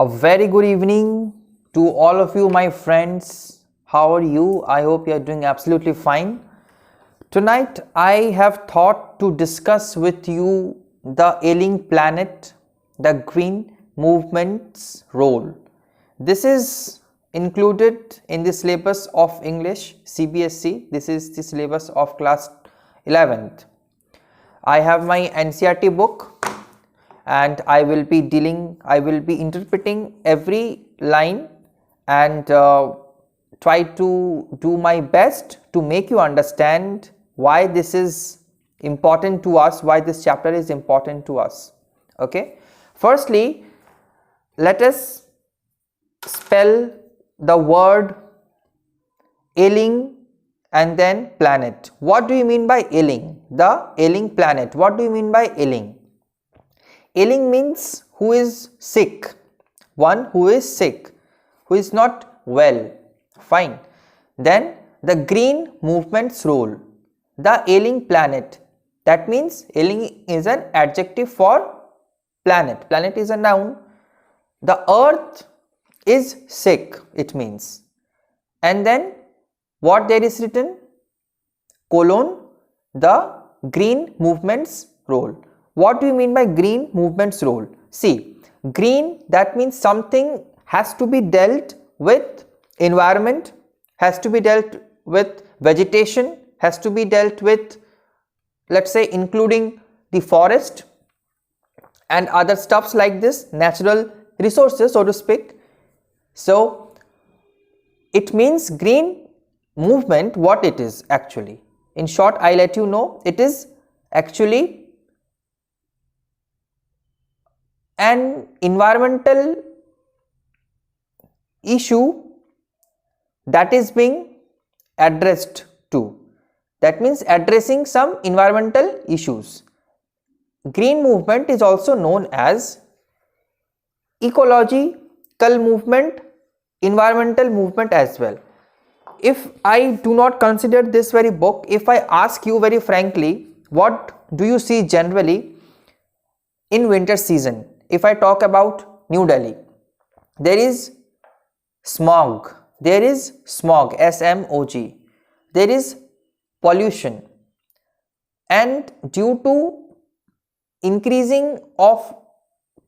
A very good evening to all of you, my friends. How are you? I hope you are doing absolutely fine. Tonight, I have thought to discuss with you the ailing planet, the green movement's role. This is included in the syllabus of English CBSE. This is the syllabus of class 11th. I have my NCERT book and I will be interpreting every line and try to do my best to make you understand why this is important to us, why this chapter is important to us. Okay, firstly, let us spell the word ailing and then planet. What do you mean by ailing? The ailing planet. What do you mean by ailing? Ailing means who is sick, one who is sick, who is not well. Fine. Then the green movement's role, the ailing planet. That means ailing is an adjective for planet. Planet is a noun. The earth is sick, it means. And then what there is written? Colon, the green movement's role. What do you mean by green movement's role? See, green, that means something has to be dealt with environment, has to be dealt with vegetation, has to be dealt with, let's say, including the forest and other stuffs like this, natural resources, so to speak. So, it means green movement, what it is actually. In short, I let you know, it is actually an environmental issue that is being addressed to. That means addressing some environmental issues. Green movement is also known as ecological movement, environmental movement as well. If I do not consider this very book, if I ask you very frankly, what do you see generally in winter season? If I talk about New Delhi, there is smog, S-M-O-G, there is pollution, and due to increasing of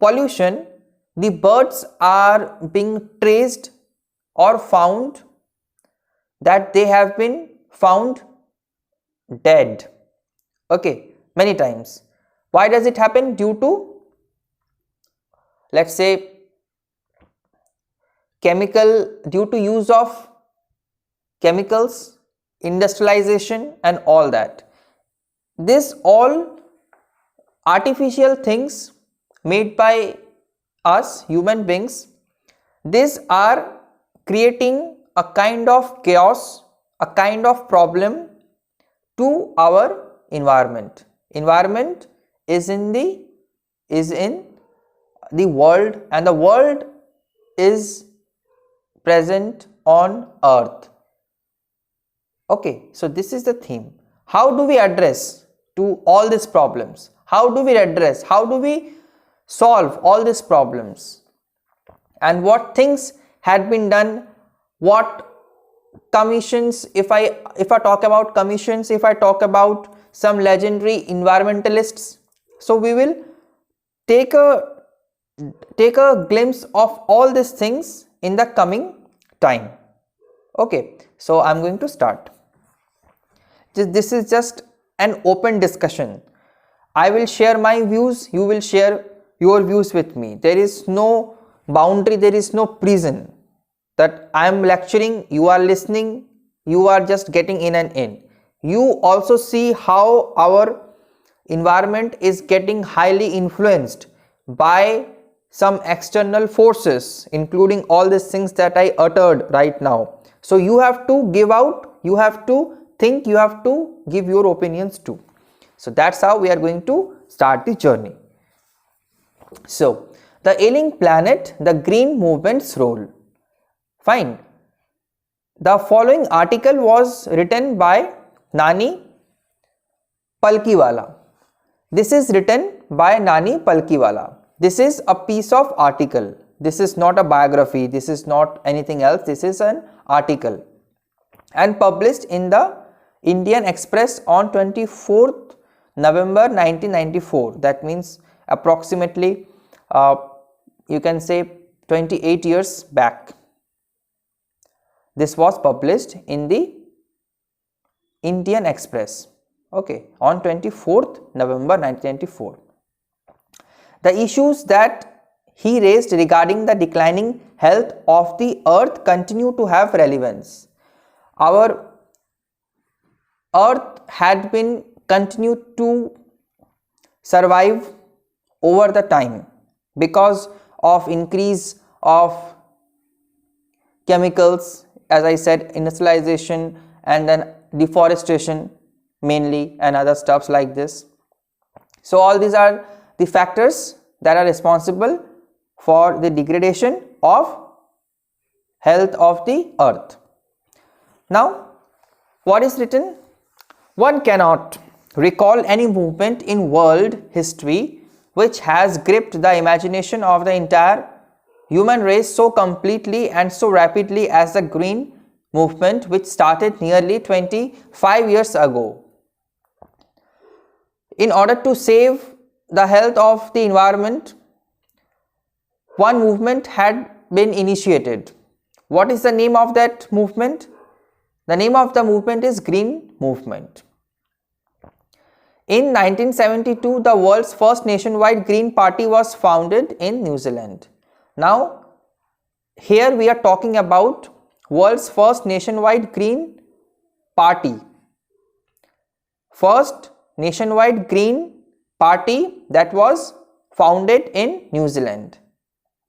pollution, the birds are being traced or found that they have been found dead. Okay, many times. Why does it happen? Due to, let's say, due to use of chemicals, industrialization and all that. This all artificial things made by us human beings, these are creating a kind of chaos, a kind of problem to our environment. Environment is in the world, and the world is present on earth. Okay, so this is the theme. How do we address to all these problems? How do we solve all these problems? And what things had been done? What commissions, if I talk about commissions, if I talk about some legendary environmentalists, so we will take a glimpse of all these things in the coming time. Okay, so I'm going to start. This is just an open discussion. I will share my views, you will share your views with me. There is no boundary, there is no prison that I am lecturing, you are listening, you are just getting in and in. You also see how our environment is getting highly influenced by some external forces, including all these things that I uttered right now. So you have to give out, you have to think, you have to give your opinions too. So that's how we are going to start the journey. So the ailing planet, the green movement's role. Fine. The following article was written by Nani, Palkhivala. This is written by Nani, Palkhivala. This is a piece of article This is not a biography, this is not anything else, this is an article and published in the Indian Express on 24th November 1994. That means approximately you can say 28 years back. This was published in the Indian Express, okay, on 24th November 1994. The issues that he raised regarding the declining health of the earth continue to have relevance. Our earth had been continued to survive over the time because of increase of chemicals, as I said, industrialization and then deforestation mainly and other stuffs like this. So all these are the factors that are responsible for the degradation of health of the earth. Now, what is written? One cannot recall any movement in world history which has gripped the imagination of the entire human race so completely and so rapidly as the green movement, which started nearly 25 years ago. In order to save the health of the environment, one movement had been initiated. What is the name of that movement? The name of the movement is Green Movement. In 1972, the world's first nationwide Green Party was founded in New Zealand. Now, here we are talking about world's first nationwide Green Party. First nationwide Green Party that was founded in New Zealand.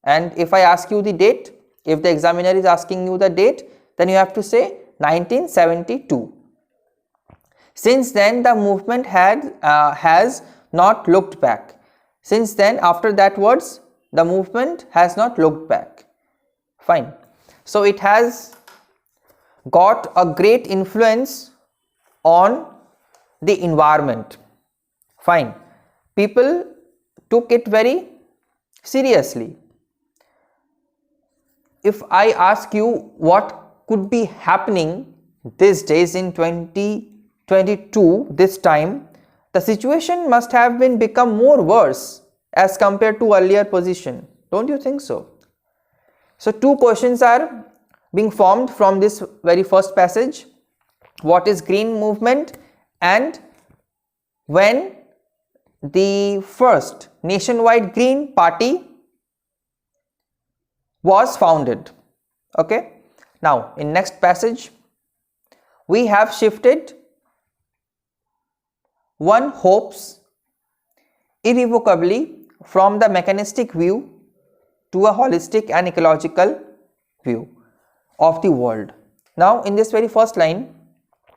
And if I ask you the date, if the examiner is asking you the date, then you have to say 1972. Since then, the movement has not looked back. Since then, after that words, the movement has not looked back. Fine. So it has got a great influence on the environment. Fine. People took it very seriously. If I ask you what could be happening these days in 2022, this time, the situation must have been become more worse as compared to earlier position. Don't you think so? So two questions are being formed from this very first passage. What is green movement and when the first nationwide Green Party was founded? Okay. Now in next passage we have shifted one hopes irrevocably from the mechanistic view to a holistic and ecological view of the world. Now in this very first line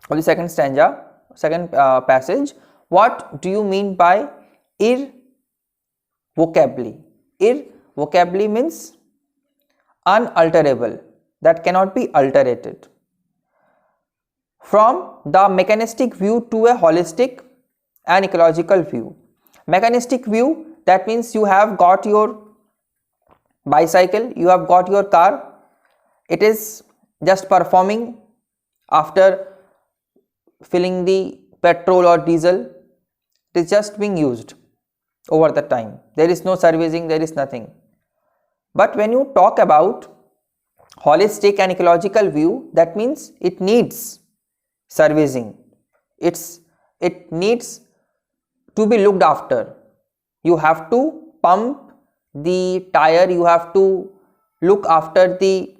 of the second stanza, second passage, what do you mean by irrevocably? Irrevocably means unalterable, that cannot be alterated. From the mechanistic view to a holistic and ecological view. Mechanistic view, that means you have got your bicycle, you have got your car, it is just performing after filling the petrol or diesel, it is just being used over the time. There is no servicing, there is nothing. But when you talk about holistic and ecological view, that means it needs servicing, it needs to be looked after. You have to pump the tire, you have to look after the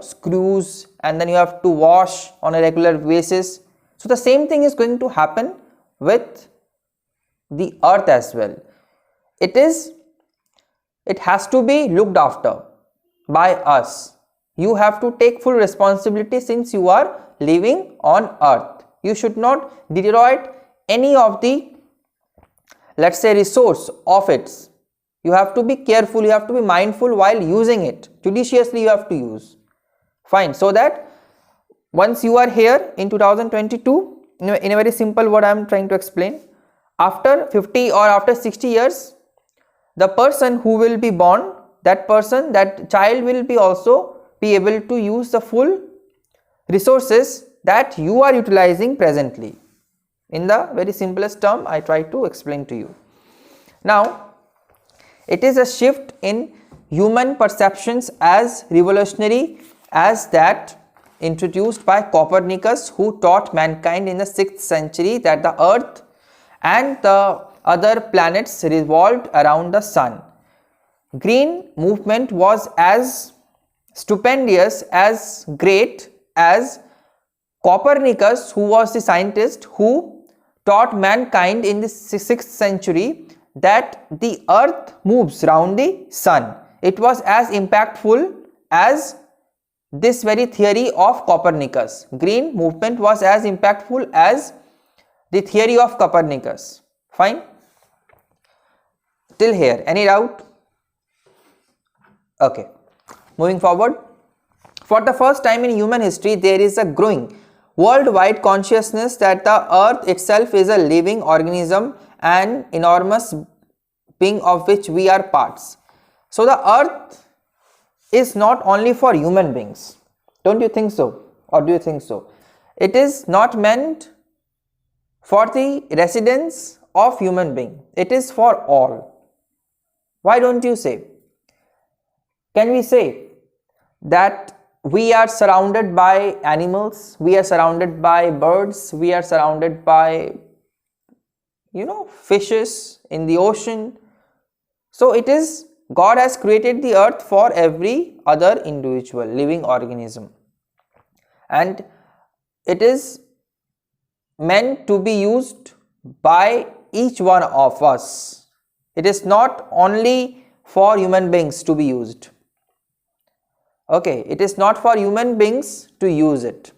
screws, and then you have to wash on a regular basis. So the same thing is going to happen with the earth as well. It has to be looked after by us. You have to take full responsibility since you are living on earth. You should not deteriorate any of the, let's say, resource of it. You have to be careful, you have to be mindful while using it. Judiciously you have to use. Fine. So that once you are here in 2022, in a very simple word I am trying to explain, after 50 or after 60 years, the person who will be born that child will be also be able to use the full resources that you are utilizing presently. In the very simplest term, I try to explain to you. Now, it is a shift in human perceptions as revolutionary as that introduced by Copernicus, who taught mankind in the 6th century that the earth and the other planets revolved around the sun. Green movement was as stupendous, as great as Copernicus, who was the scientist who taught mankind in the 6th century that the earth moves around the sun. It was as impactful as this very theory of Copernicus. Green movement was as impactful as the theory of Copernicus. Fine? Till here, any doubt? Okay. Moving forward. For the first time in human history, there is a growing worldwide consciousness that the earth itself is a living organism, an enormous being of which we are parts. So the earth is not only for human beings. Don't you think so? Or do you think so? It is not meant for the residents of human being. It is for all. Why don't you say? Can we say that we are surrounded by animals, we are surrounded by birds, we are surrounded by, fishes in the ocean? So it is, God has created the earth for every other individual living organism, and it is meant to be used by each one of us. It is not only for human beings to be used. Okay, it is not for human beings to use it.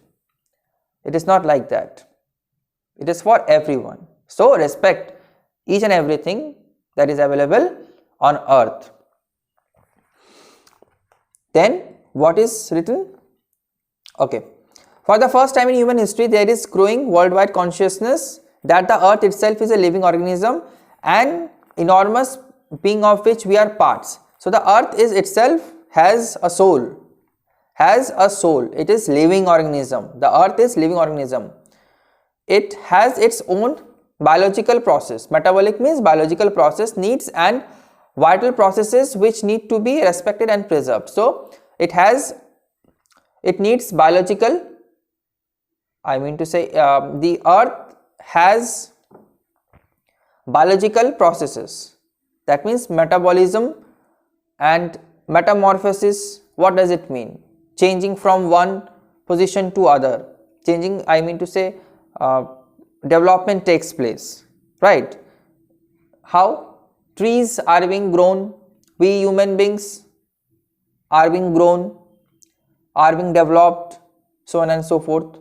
It is not like that. It is for everyone. So respect each and everything that is available on earth. Then what is written? Okay. For the first time in human history, there is growing worldwide consciousness that the earth itself is a living organism, an enormous being of which we are parts. So the earth is itself has a soul. It is living organism. The earth is living organism. It has its own biological process. Metabolic means biological process, needs and vital processes which need to be respected and preserved. So it needs biological, the earth has biological processes. That means metabolism and metamorphosis. What does it mean? Changing from one position to other. Development takes place, right? How? Trees are being grown, we human beings are being grown, are being developed, so on and so forth.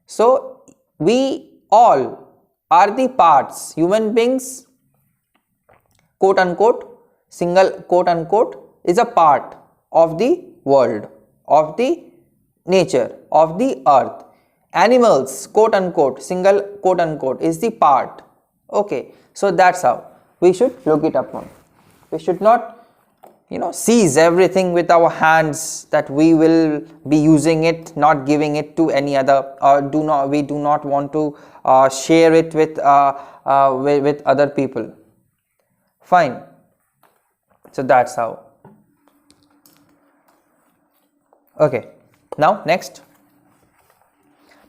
So we all are the parts. Human beings, quote unquote, single quote unquote, is a part of the world, of the nature, of the earth. Animals, quote unquote, single quote unquote, is the part. Okay, so that's how we should look it upon. We should not seize everything with our hands, that we will be using it, not giving it to any other, or we do not want to share it with other people. Fine. So that's how. Okay, now next.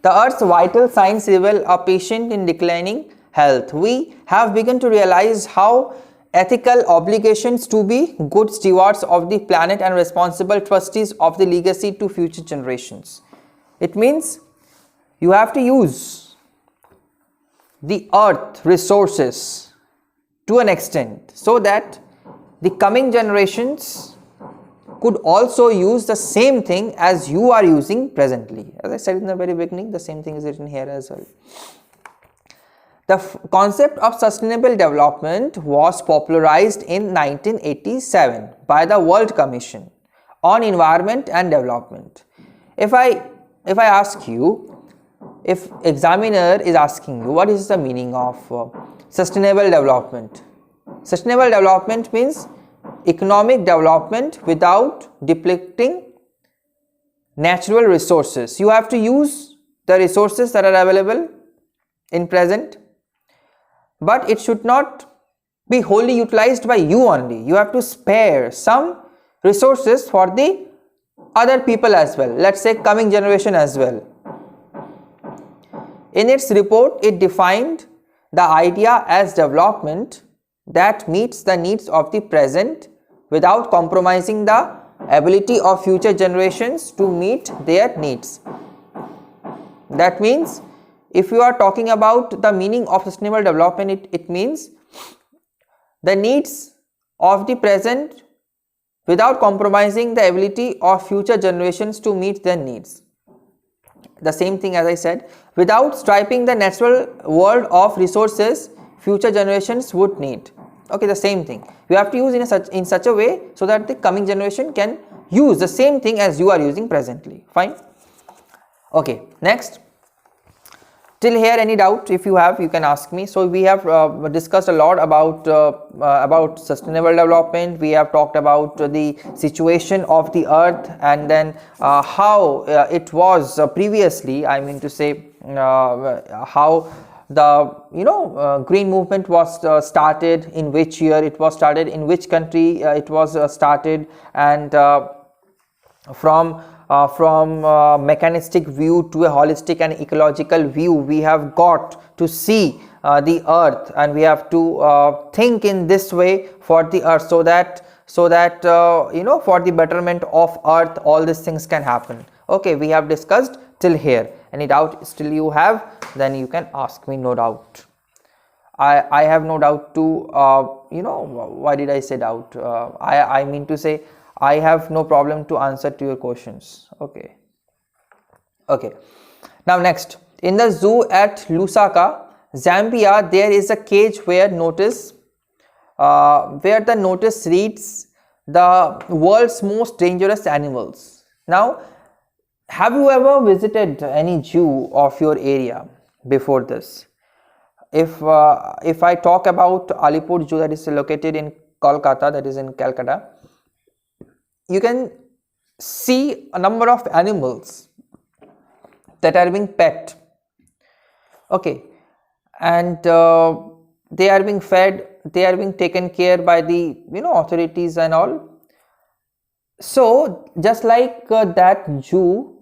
The earth's vital signs reveal a patient in declining health. We have begun to realize how ethical obligations to be good stewards of the planet and responsible trustees of the legacy to future generations. It means you have to use the earth resources to an extent so that the coming generations could also use the same thing as you are using presently. As I said in the very beginning, the same thing is written here as well. The concept of sustainable development was popularized in 1987 by the World Commission on Environment and Development. If I ask you, if examiner is asking you what is the meaning of sustainable development? Sustainable development means economic development without depleting natural resources. You have to use the resources that are available in present, but it should not be wholly utilized by you only. You have to spare some resources for the other people as well, let's say coming generation as well. In its report, it defined the idea as development that meets the needs of the present without compromising the ability of future generations to meet their needs. That means, if you are talking about the meaning of sustainable development, it means the needs of the present without compromising the ability of future generations to meet their needs. The same thing as I said, without stripping the natural world of resources future generations would need. Okay, the same thing. You have to use in such a way so that the coming generation can use the same thing as you are using presently. Fine. Okay, next. Till here, any doubt? If you have, you can ask me. So we have discussed a lot about sustainable development. We have talked about the situation of the earth, and then how it was previously. I mean to say how the green movement was started, in which year it was started, in which country it was started, and from mechanistic view to a holistic and ecological view, we have got to see the earth, and we have to think in this way for the earth, so that for the betterment of earth all these things can happen. Okay, we have discussed till here. Any doubt still you have, then you can ask me, no doubt. I have no doubt to why did I say doubt? I mean to say I have no problem to answer to your questions. Okay. Now next, in the zoo at Lusaka, Zambia, there is a cage where the notice reads the world's most dangerous animals. Now, have you ever visited any zoo of your area before this? If I talk about Alipur Zoo, that is located in Kolkata, that is in Calcutta, you can see a number of animals that are being pet. Okay, and they are being fed, they are being taken care by the authorities and all. So just like that zoo,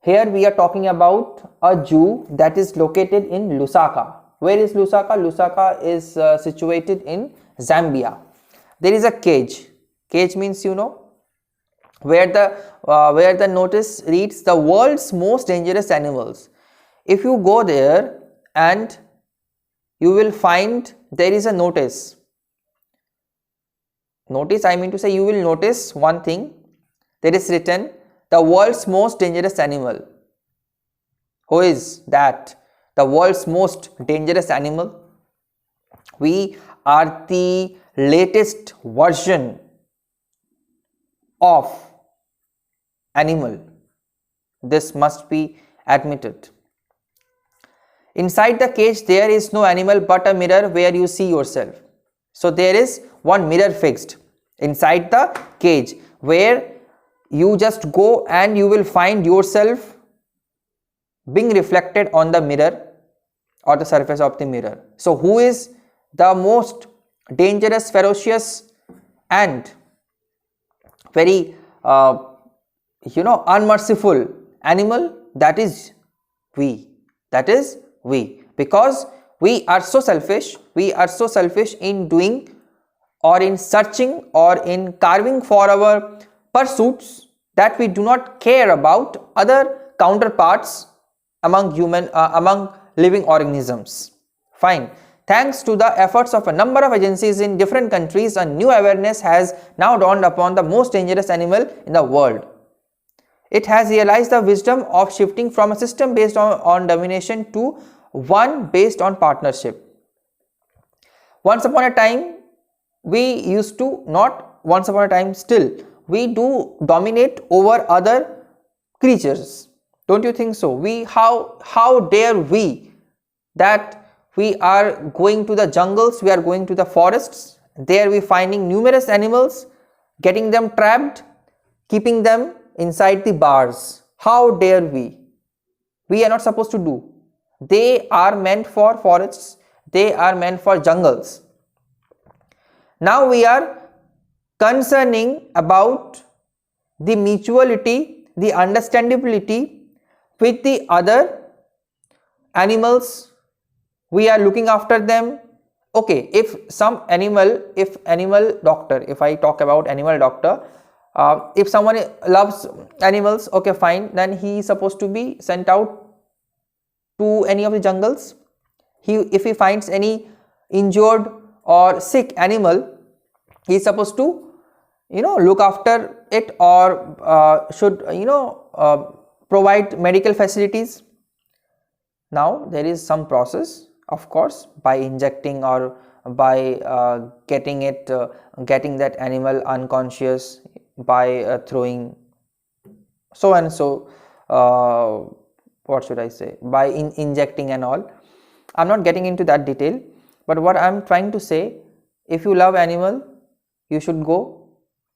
here we are talking about a zoo that is located in Lusaka. Where is Lusaka? Lusaka is situated in Zambia. There is a cage. Cage means where the notice reads the world's most dangerous animals. If you go there, and you will find there is a notice. I mean to say, you will notice one thing. There is written the world's most dangerous animal. Who is that? The world's most dangerous animal? We are the latest version of animal. This must be admitted. Inside the cage, there is no animal but a mirror where you see yourself. So there is one mirror fixed inside the cage, where you just go and you will find yourself being reflected on the mirror or the surface of the mirror. So who is the most dangerous, ferocious and very unmerciful animal? That is we. Because we are so selfish. We are so selfish in doing or in searching or in carving for our pursuits, that we do not care about other counterparts among living organisms. Fine. Thanks to the efforts of a number of agencies in different countries, a new awareness has now dawned upon the most dangerous animal in the world. It has realized the wisdom of shifting from a system based on domination to one based on partnership. Once upon a time, still we do dominate over other creatures. Don't you think so? How dare we that we are going to the jungles, we are going to the forests, there we finding numerous animals getting them trapped, keeping them inside the bars. How dare we? We are not supposed to do. They are meant for forests, they are meant for jungles. Now we are concerning about the mutuality, the understandability with the other animals. We are looking after them. Okay, if animal doctor, if I talk about animal doctor, if someone loves animals, okay fine, then he is supposed to be sent out to any of the jungles. If he finds any injured or sick animal, he is supposed to look after it, or should provide medical facilities. Now there is some process, of course, by injecting or by getting that animal unconscious by throwing so and so, what should I say, by injecting and all. I'm not getting into that detail, but what I'm trying to say, if you love animal, you should go,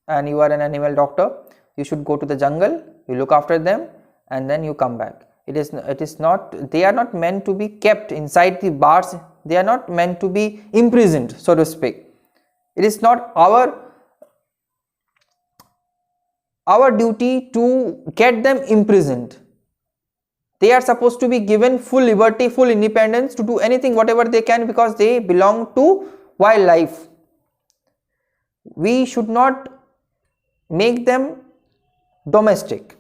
and you are an animal doctor, you should go to the jungle, you look after them, and then you come back. It is not, they are not meant to be kept inside the bars, they are not meant to be imprisoned, so to speak. It is not our duty to get them imprisoned. They are supposed to be given full liberty, full independence to do anything, whatever they can, because they belong to wildlife. We should not make them domestic,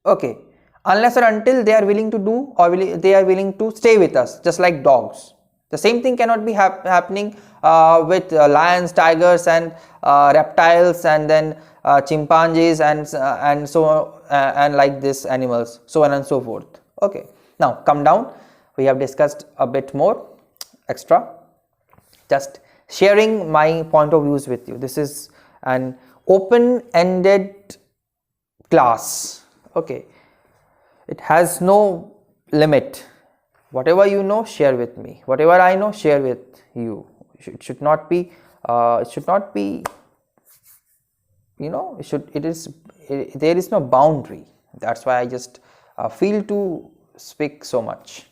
okay, unless or until they are willing to do, or they are willing to stay with us, just like dogs. The same thing cannot be happening with lions, tigers, and reptiles, and then chimpanzees, and so and like this animals, so on and so forth. Okay, now come down. We have discussed a bit more extra, just sharing my point of views with you. This is an open-ended class. Okay, it has no limit. Whatever you know, share with me. Whatever I know, share with you. It should not be there is no boundary. That's why I just feel to speak so much.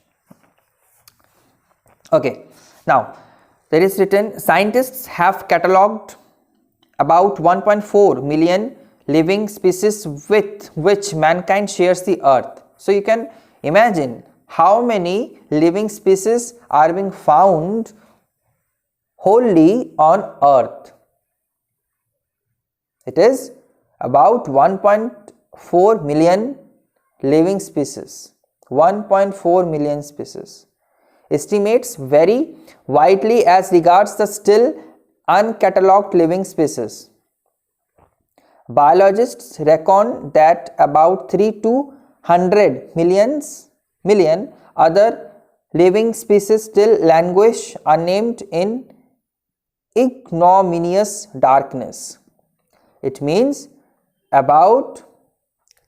Okay, now there is written, scientists have catalogued about 1.4 million living species with which mankind shares the earth. So you can imagine how many living species are being found wholly on earth. It is about 1.4 million living species. 1.4 million species. Estimates vary widely as regards the still uncatalogued living species. Biologists reckon that about 3 to 100 million other living species still languish unnamed in ignominious darkness. It means about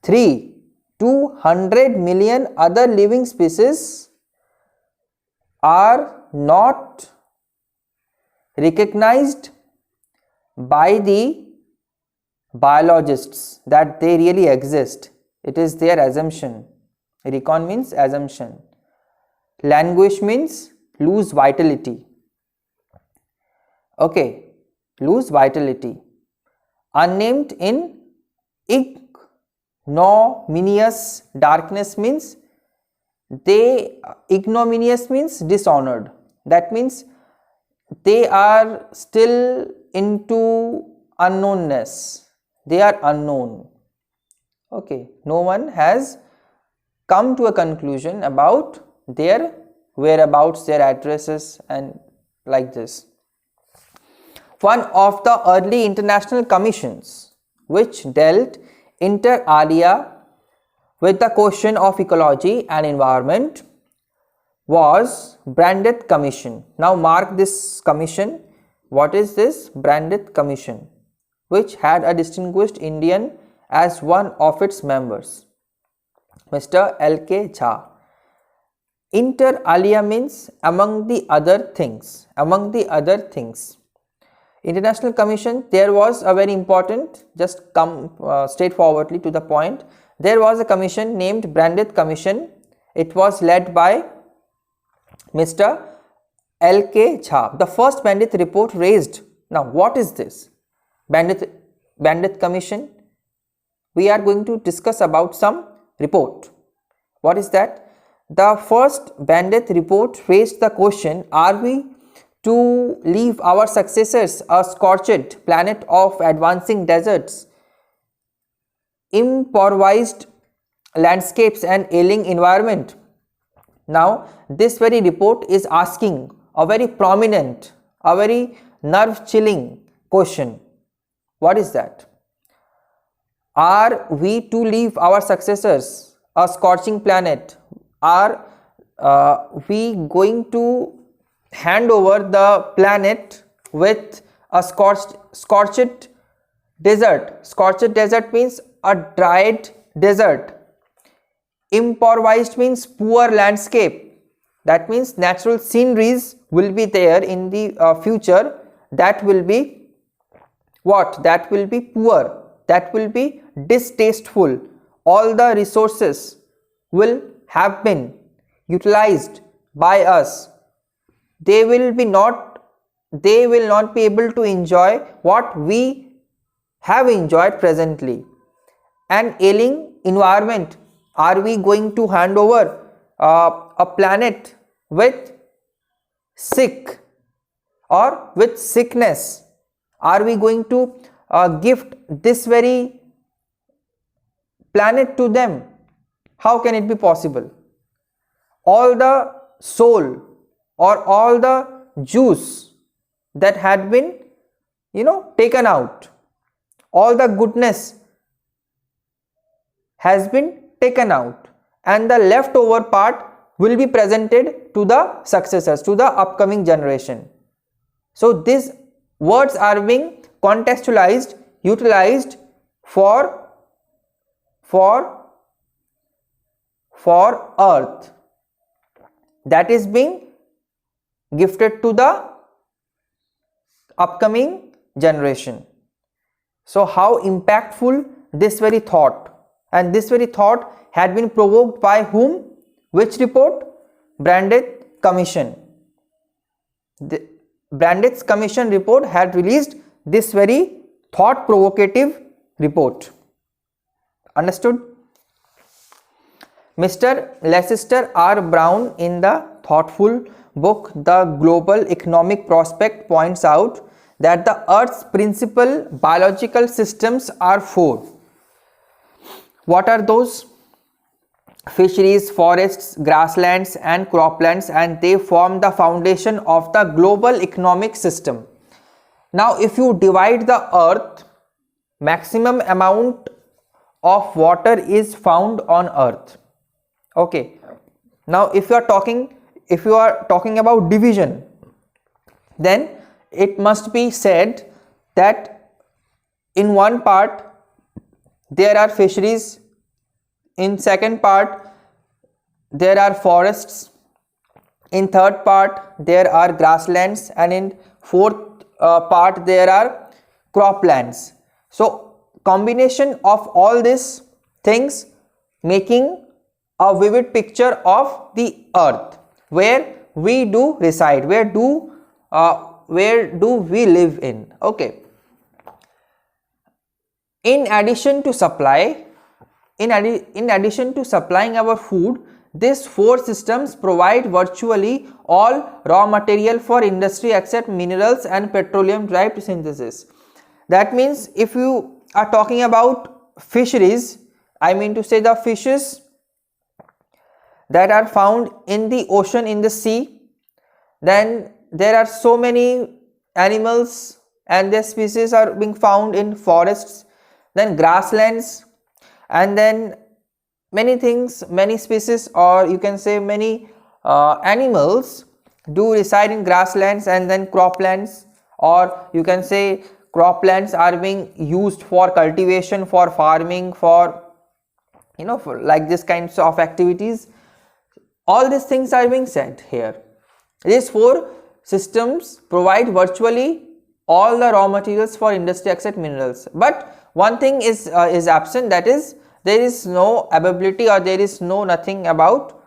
3 to 100 million other living species are not recognized by the biologists that they really exist. It is their assumption. Recon means assumption. Languish means lose vitality. Okay, lose vitality. Unnamed in ignominious darkness means ignominious means dishonored. That means they are still into unknownness. They are unknown. Okay, no one has come to a conclusion about their whereabouts, their addresses, and like this. One of the early international commissions which dealt inter alia with the question of ecology and environment was Brandreth Commission. Now mark this commission. What is this Brandreth Commission? Which had a distinguished Indian as one of its members, Mr. L.K. Jha. Inter alia means among the other things. Among the other things. International Commission, there was a very important, just come straightforwardly to the point, there was a commission named Brandit Commission. It was led by Mr. L.K. Jha. The first Brandit report raised, now what is this Brandit Commission? We are going to discuss about some report. What is that? The first Brandit report raised the question, are we to leave our successors a scorched planet of advancing deserts, improvised landscapes and ailing environment? Now this very report is asking a very prominent, a very nerve chilling question. What is that? Are we to leave our successors a scorching planet? Are we going to hand over the planet with a scorched desert? Scorched desert means a dried desert. Improvised means poor landscape. That means natural sceneries will be there in the future that will be what? That will be poor, that will be distasteful. All the resources will have been utilized by us. They will not be able to enjoy what we have enjoyed presently. An ailing environment, are we going to hand over a planet with sick or with sickness? Are we going to gift this very planet to them? How can it be possible? All the soul or all the juice that had been taken out, all the goodness has been taken out, and the leftover part will be presented to the successors, to the upcoming generation. So these words are being contextualized, utilized for earth, that is being gifted to the upcoming generation. So how impactful this very thought, and this very thought had been provoked by whom? Which report? Brandit Commission. The Brandit's Commission report had released this very thought provocative report. Understood? Mr. Leicester R. Brown, in the thoughtful book The Global Economic Prospect, points out that the Earth's principal biological systems are four. What are those? Fisheries, forests, grasslands and croplands, and they form the foundation of the global economic system. Now if you divide the earth, maximum amount of water is found on earth. Okay, now if you are talking about division, then it must be said that in one part there are fisheries, in second part there are forests, in third part there are grasslands, and in fourth part there are croplands. So combination of all these things making a vivid picture of the earth where we do reside, where do we live in. Okay, in addition to supplying our food, these four systems provide virtually all raw material for industry except minerals and petroleum derived synthesis. That means if you are talking about fisheries, I mean to say the fishes that are found in the ocean, in the sea, then there are so many animals and their species are being found in forests, then grasslands, and then many things, many species, or you can say many animals do reside in grasslands, and then croplands, or you can say croplands are being used for cultivation, for farming, for for like this kinds of activities. All these things are being said here. These four systems provide virtually all the raw materials for industry except minerals. But one thing is absent, that is there is no availability or there is nothing about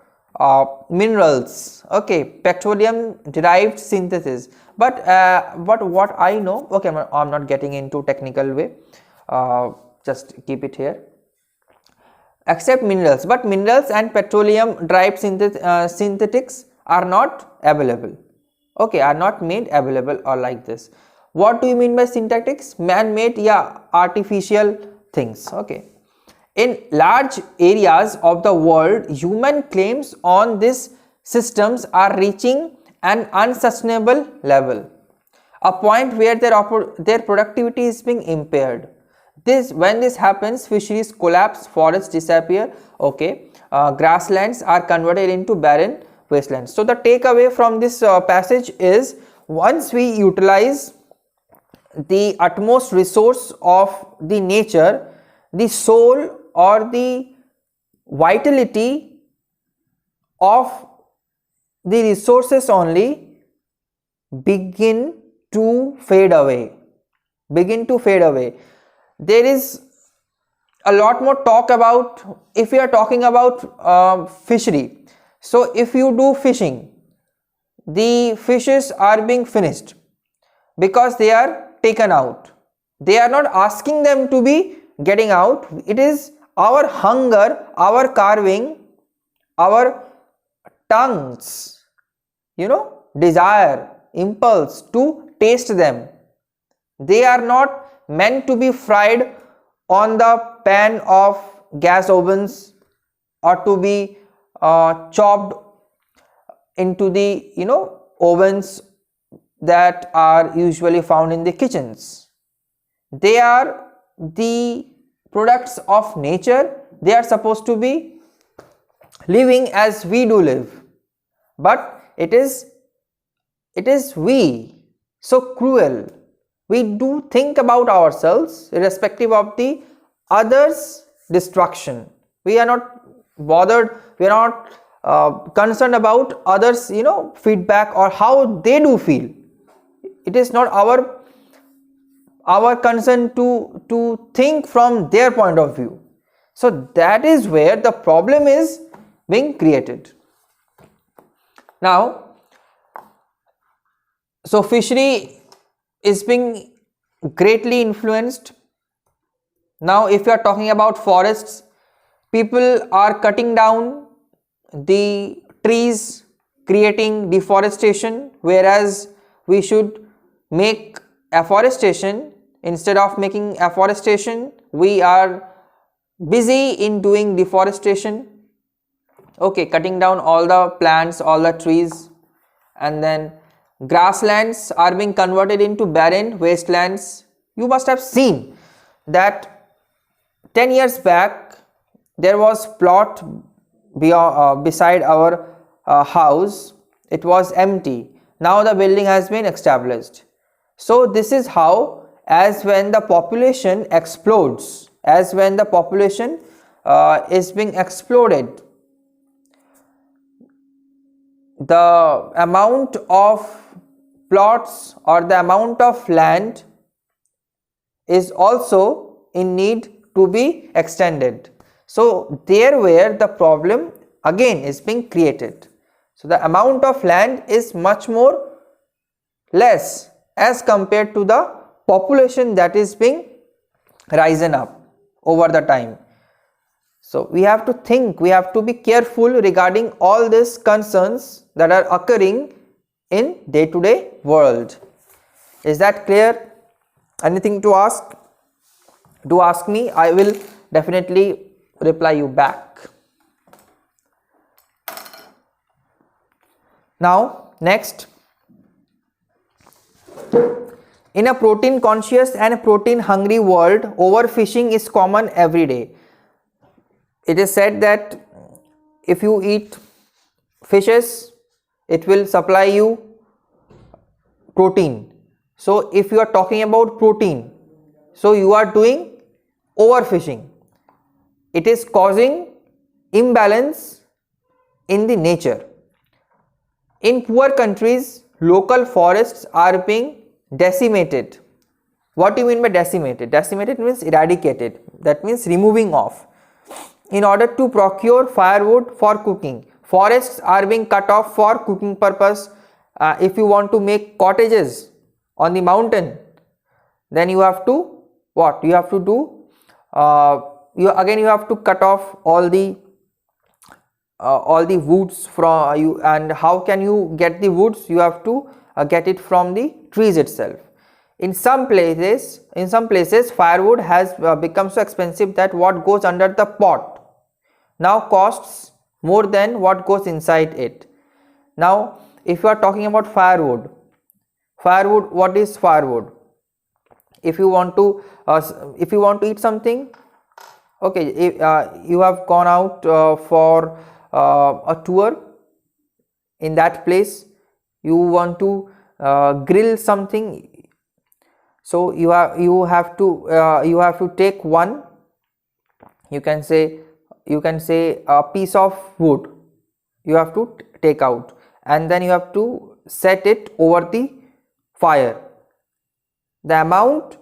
minerals. Okay, petroleum derived synthesis. But what I know, okay, I'm not getting into technical way, just keep it here. Except minerals, but minerals and petroleum derived synthetics are not available. Okay, are not made available or like this. What do you mean by synthetics? Man-made, yeah, artificial things. Okay. In large areas of the world, human claims on these systems are reaching an unsustainable level, a point where their productivity is being impaired. When this happens, fisheries collapse, forests disappear. Okay, grasslands are converted into barren wastelands. So the takeaway from this passage is, once we utilize the utmost resource of the nature, the soul or the vitality of the resources only begin to fade away. There is a lot more talk about, if we are talking about fishery. So if you do fishing, the fishes are being finished because they are taken out. They are not asking them to be getting out. It is our hunger, our carving, our tongues, desire, impulse to taste them. They are not meant to be fried on the pan of gas ovens or to be chopped into the ovens that are usually found in the kitchens. They are the products of nature. They are supposed to be living as we do live, but it is we so cruel. We do think about ourselves irrespective of the others' destruction. We are not bothered, we are not concerned about others feedback or how they do feel. It is not our concern to think from their point of view. So that is where the problem is being created. Now, so fishery is being greatly influenced. Now if you are talking about forests, people are cutting down the trees, creating deforestation, whereas we should make afforestation. Instead of making afforestation, we are busy in doing deforestation. Okay, cutting down all the plants, all the trees, and then grasslands are being converted into barren wastelands. You must have seen that 10 years back there was plot beside our house. It was empty. Now the building has been established. So this is how, as when the population explodes, as when the population is being exploded, the amount of plots or the amount of land is also in need to be extended. So there where the problem again is being created. So the amount of land is much more less as compared to the population that is being risen up over the time. So we have to think, we have to be careful regarding all these concerns that are occurring in day-to-day world. Is that clear? Anything to ask? Do ask me, I will definitely reply you back. Now next, in a protein conscious and protein hungry world, overfishing is common every day. It is said that if you eat fishes, it will supply you protein. So if you are talking about protein, so you are doing overfishing. It is causing imbalance in the nature. In poor countries, local forests are being decimated. What do you mean by decimated? Decimated means eradicated, that means removing off. In order to procure firewood for cooking, forests are being cut off for cooking purpose. If you want to make cottages on the mountain, then you have to what? You have to do, you have to cut off all the woods from you. And how can you get the woods? You have to get it from the trees itself. In some places firewood has become so expensive that what goes under the pot now costs more than what goes inside it. Now if you are talking about firewood, what is firewood? If you want to eat something, okay, if, you have gone out for a tour, in that place you want to grill something, so you have to take one, you can say a piece of wood you have to take out, and then you have to set it over the fire. The amount,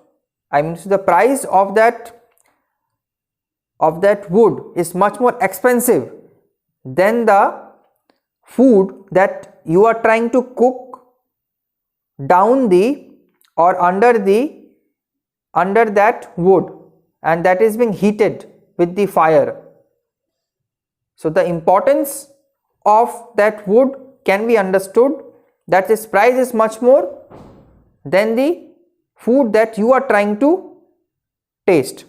the price of that wood is much more expensive than the food that you are trying to cook down the or under that wood, and that is being heated with the fire. So the importance of that wood can be understood, that its price is much more than the food that you are trying to taste.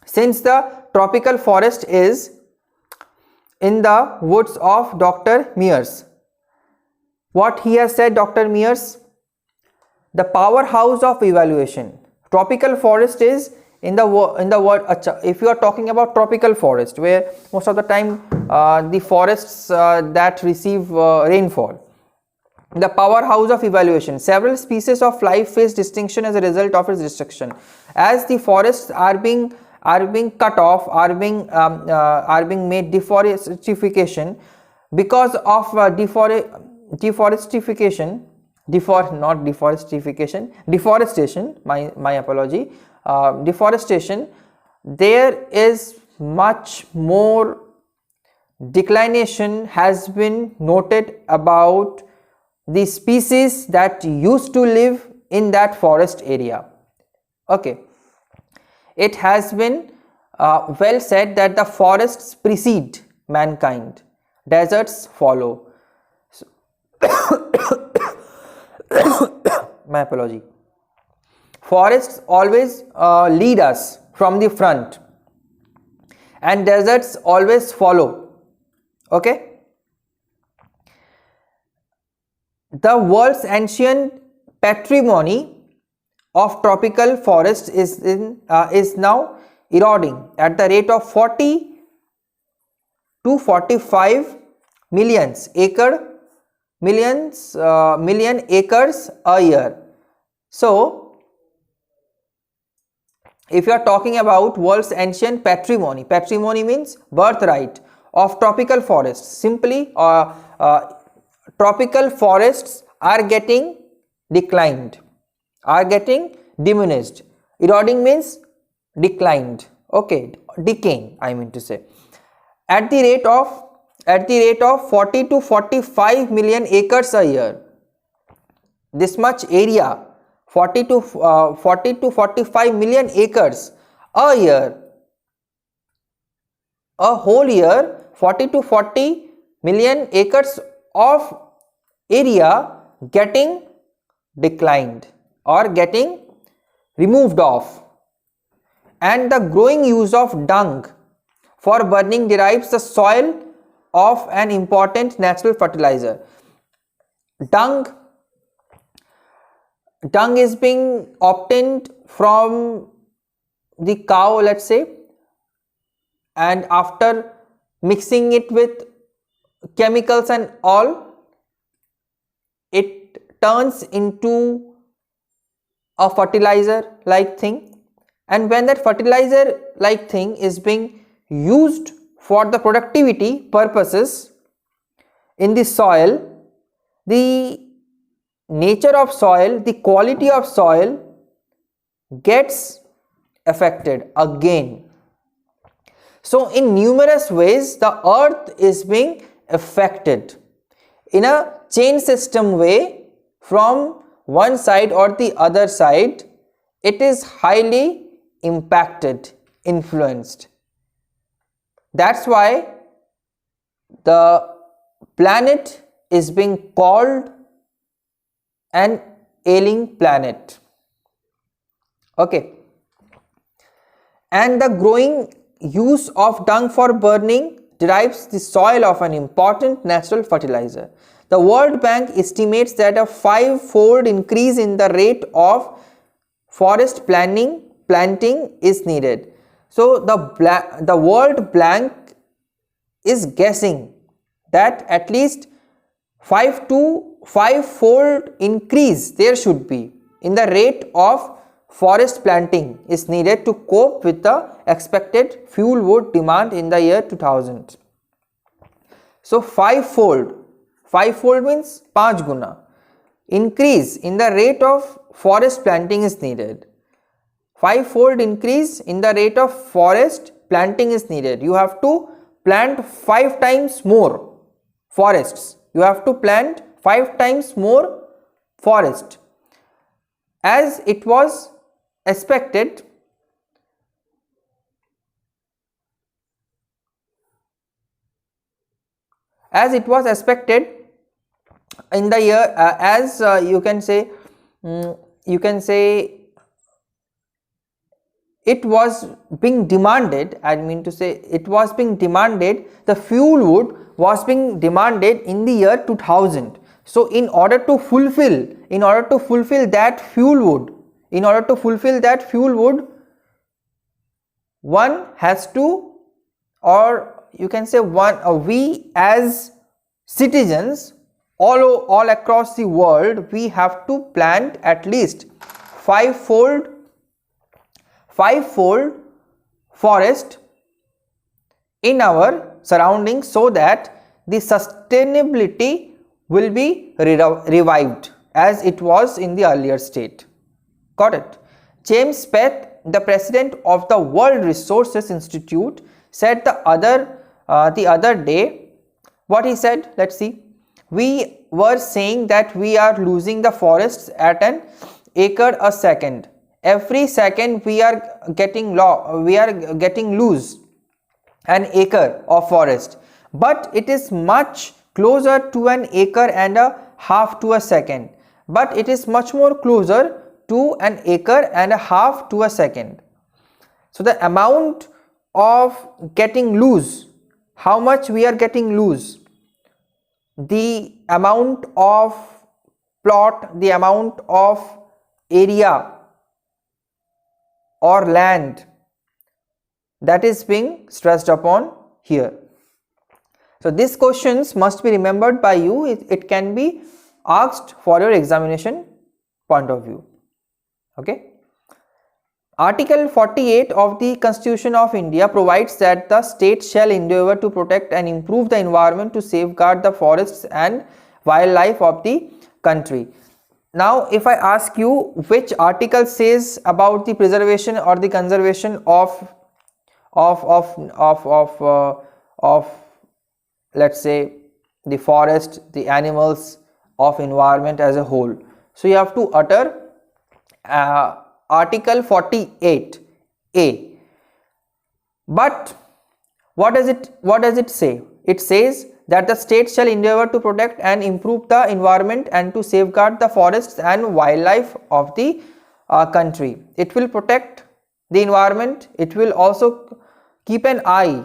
Since the tropical forest is in the woods of Dr. Mears, what he has said, Dr. Mears, the powerhouse of evaluation. Tropical forest is in the world. If you are talking about tropical forest, where most of the time the forests that receive rainfall, the powerhouse of evaluation. Several species of life face distinction as a result of its destruction. As the forests are being cut off, are being made deforestation, because of deforestation, my apology, deforestation, there is much more declination has been noted about the species that used to live in that forest area. Okay, it has been well said that the forests precede mankind, deserts follow. So my apology. Forests always lead us from the front, and deserts always follow. Okay. The world's ancient patrimony of tropical forests is now eroding at the rate of 40 to 45 million acres a year. So if you are talking about world's ancient patrimony means birthright of tropical forests. Simply tropical forests are getting declined, are getting diminished. Eroding means declined, okay, decaying, I mean to say, at the rate of 40 to 45 million acres a year. This much area, 40 to 45 million acres a year, a whole year, 40 to 40 million acres of area getting declined or getting removed off. And the growing use of dung for burning derives the soil of an important natural fertilizer. Dung is being obtained from the cow, let's say, and after mixing it with chemicals and all, it turns into a fertilizer like thing. And when that fertilizer like thing is being used for the productivity purposes in the soil, the nature of soil, the quality of soil gets affected again. So in numerous ways the earth is being affected in a chain system way. From one side or the other side, it is highly impacted, influenced. That's why the planet is being called an ailing planet. Okay. And the growing use of dung for burning derives the soil of an important natural fertilizer. The World Bank estimates that a 5-fold increase in the rate of forest planting is needed. So the World Bank is guessing that at least 5-fold increase there should be in the rate of forest planting is needed to cope with the expected fuel wood demand in the year 2000. So 5-fold means 5 guna increase in the rate of forest planting is needed. 5-fold increase in the rate of forest planting is needed. You have to plant 5 times more forests. You have to plant 5 times more forest. As it was expected, in the year you can say it was being demanded, I mean to say it was being demanded, the fuel wood was being demanded in the year 2000. So in order to fulfill that fuel wood, one has to, or you can say we as citizens all across the world, we have to plant at least 5-fold forest in our surroundings so that the sustainability will be revived as it was in the earlier state. Got it? James Peth, the president of the World Resources Institute, said the other day, what he said, let's see. We were saying that we are losing the forests at an acre a second. Every second we are getting loose an acre of forest, but it is much closer to an acre and a half to a second. But it is much more closer to an acre and a half to a second. So the amount of getting loose, how much we are getting loose, the amount of plot, the amount of area or land that is being stressed upon here. So these questions must be remembered by you. It can be asked for your examination point of view. Okay. Article 48 of the Constitution of India provides that the state shall endeavour to protect and improve the environment to safeguard the forests and wildlife of the country. Now if I ask you which article says about the preservation or the conservation of let's say the forest, the animals, of environment as a whole, so you have to utter article 48A. But what does it say? It says that the state shall endeavour to protect and improve the environment and to safeguard the forests and wildlife of the country. It will protect the environment. It will also keep an eye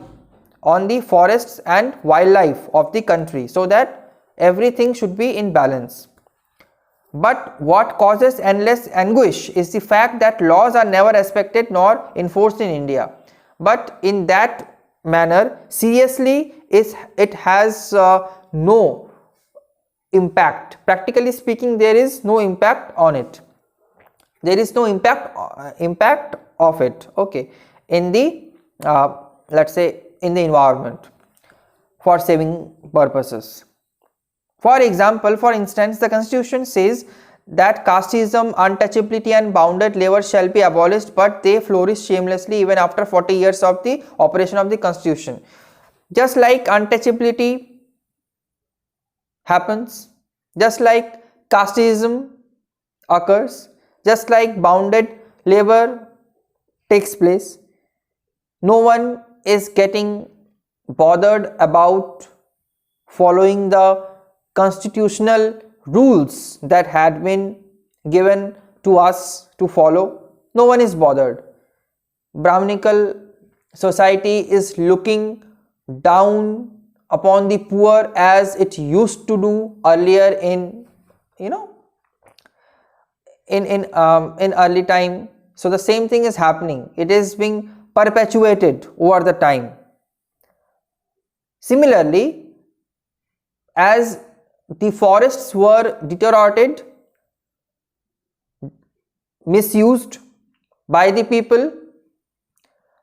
on the forests and wildlife of the country so that everything should be in balance. But what causes endless anguish is the fact that laws are never respected nor enforced in India. But in that manner, seriously, it has no impact. Practically speaking, there is no impact on it. There is no impact of it. Okay, in the let's say in the environment for saving purposes. For example, for instance, the constitution says that casteism, untouchability and bounded labor shall be abolished, but they flourish shamelessly even after 40 years of the operation of the constitution. Just like untouchability happens, just like casteism occurs, just like bounded labor takes place, no one is getting bothered about following the constitutional rules that had been given to us to follow. No one is bothered. Brahminical society is looking down upon the poor as it used to do earlier in early time. So the same thing is happening. It is being perpetuated over the time. Similarly, as the forests were deteriorated, misused by the people,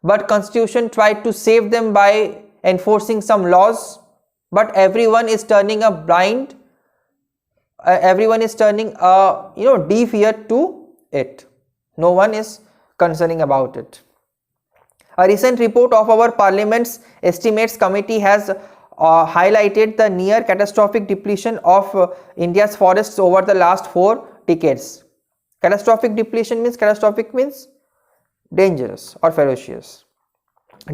but constitution tried to save them by enforcing some laws, but everyone is turning a blind, everyone is turning a deaf ear to it. No one is concerning about it. A recent report of our Parliament's Estimates Committee has highlighted the near catastrophic depletion of India's forests over the last 4 decades. Catastrophic depletion means, catastrophic means dangerous or ferocious.